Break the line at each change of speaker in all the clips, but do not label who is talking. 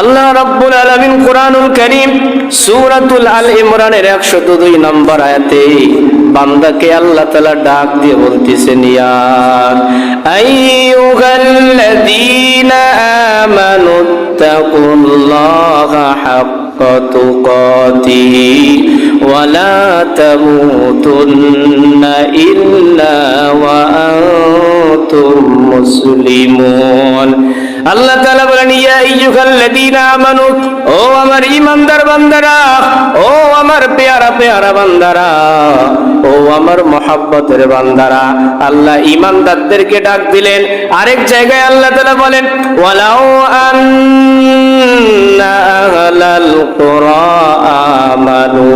আল্লাহ রাব্বুল আলামিন কুরআনুল কারীম সূরাতুল আল ইমরানের 102 নম্বর আয়াতে বান্দাকে আল্লাহ তাআলা ডাক দিয়ে বলতেছেন, ইয়া আইয়ুহাল্লাযীনা আমানুত্তাকুল্লাহা হাক্কা তুকাতিহি ওয়া লা তামুতুন্না ইল্লা ওয়া আনতুম মুসলিমুন। আল্লাহ তাআলা বলেন, ইয়া আইয়ুহাল্লাযীনা আমানু, ও আমার ঈমানদার বান্দারা, ও আমার পেয়ারা পেয়ারা বান্দারা, ও আমার মহব্বতের বান্দারা। আল্লাহ ঈমানদারদেরকে ডাক দিলেন। আরেক জায়গায় আল্লাহ তাআলা বলেন, ওয়ালাউ আন্না আহলাল কুরা আমানু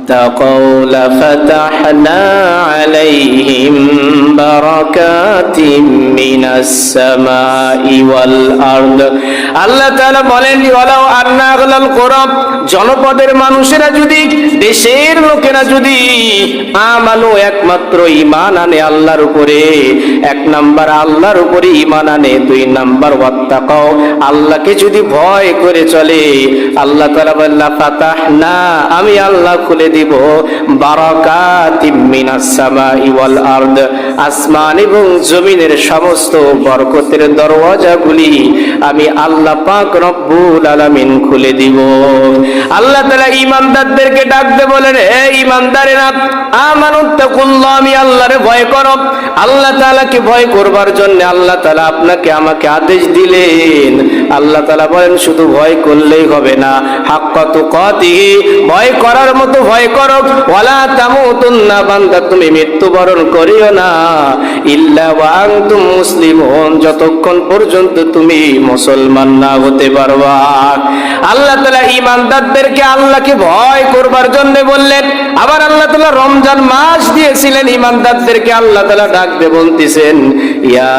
واتقوا لفتحنا عليهم بركات من السماء والأرض। আল্লাহ তাআলা বলেন, ওয়ালাউ আন্না আহলাল কুরা, জনপদের মানুষেরা যদি, দেশের লোকেরা যদি আমানু, একমাত্র ঈমান আনে আল্লাহর উপরে, এক নাম্বার আল্লাহর উপরে ঈমান আনে, দুই নাম্বার ওয়াত্তাকাও, আল্লাহকে যদি ভয় করে চলে, আল্লাহ তাআলা বলেন ফাতাহনা, আমি আল্লাহ খুলে দিব বারাকাতিম মিনাস সামাই ওয়াল আরদ, আসমান এবং জমিনের সমস্ত বরকতের দরওয়াজাগুলি আমি আল্লাহ পাক রব্বুল আলামিন খুলে দিব। আল্লাহ তাআলা ঈমানদারদেরকে ডাকতে বলেন, হে ঈমানদারেরা, আমানুত্তাকুল্লাহ, আমি আল্লাহরে ভয় করো। আল্লাহ তাআলাকে ভয় করবার জন্য আল্লাহ তাআলা আপনাকে আমাকে আদেশ দিলেন। আল্লাহ তাআলা বলেন, শুধু ভয় করলেই হবে না, হাক্কা তুকাতিহি, ভয় করার মতো ভয় করো। ওয়ালা তামুতুন্না, বান্দা তুমি মৃত্যুবরণ করিও না, ইল্লা ওয়া আনতুম মুসলিমুন, যতক্ষণ পর্যন্ত তুমি মুসলমান না হতে পারবা। আল্লাহ তাআলা ঈমানদারদেরকে আল্লাহকে ভয় করবার জন্য বললেন। আবার আল্লাহ তাআলা রমজান মাস দিয়েছিলেন, ঈমানদারদেরকে আল্লাহ তাআলা ডাক দিয়ে বলতেছেন, ইয়া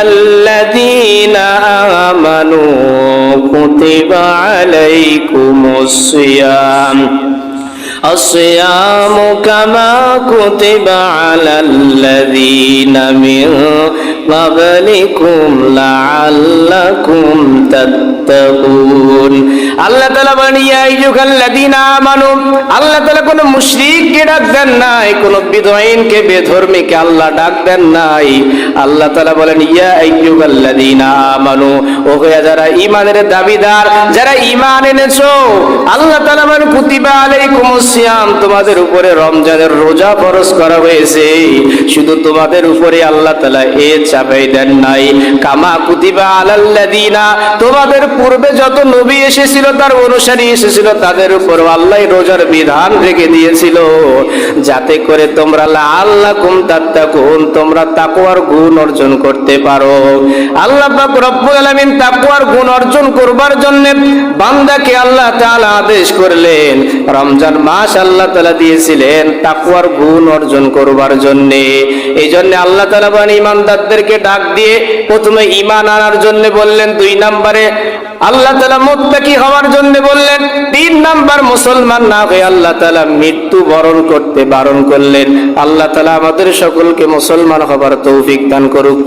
আইয়ুহাল্লাযীনা আমানু কুতিবা আলাইকুমুস সিয়াম الصيام كما كتب على الذين من قبلكم لعلكم تتقون। আল্লাহ তাআলা বলেন, ইয়া আইয়ুহাল্লাযীনা আমানু, আল্লাহ তাআলা কোন মুশরিককে ডাক দেন নাই, কোন বিদঈনকে, বেধর্মীকে আল্লাহ ডাক দেন নাই। আল্লাহ তাআলা বলেন, ইয়া আইয়ুহাল্লাযীনা আমানু, ও যারা ঈমানের দাবিদার, যারা ঈমান এনেছো, আল্লাহ তাআলা বলেন কুতিবা আলাইকুমুস সিয়াম, তোমাদের উপরে রমজানের রোজা ফরজ করা হয়েছে। শুধু তোমাদের উপরে আল্লাহ তাআলা চাপাই দেন নাই, কামা কুতিবা আলাল্লাযীনা, তোমাদের পূর্বে যত নবী এসেছিল, তার অনুসারী এসেছিল, তাদের উপর আল্লাহ রোজার বিধান রেখে দিয়েছিল, যাতে করে তোমরা লাআল্লাকুম তাত্তাকুন, তোমরা তাকওয়ার গুণ অর্জন করতে পারো। আল্লাহ পাক রব্বুল আলামিন তাকওয়ার গুণ অর্জন করবার জন্য বান্দাকে আল্লাহ তাআলা আদেশ করলেন। রমজান মাস আল্লাহ তাআলা দিয়েছিলেন তাকওয়ার গুণ অর্জন করবার জন্য। এই জন্য আল্লাহ তাআলা বানি ঈমানদারদেরকে ডাক দিয়ে প্রথমে ঈমান আনার জন্য বললেন, দুই নম্বরে আল্লাহ তাআলা মুত্তাকি হওয়ার জন্য বললেন, তিন নাম্বার মুসলমান না হয়ে আল্লাহ তাআলা মৃত্যু বরণ করতে বারণ করলেন। আল্লাহ তাআলা আমাদের সকলকে মুসলমান হবার তৌফিক দান করুক।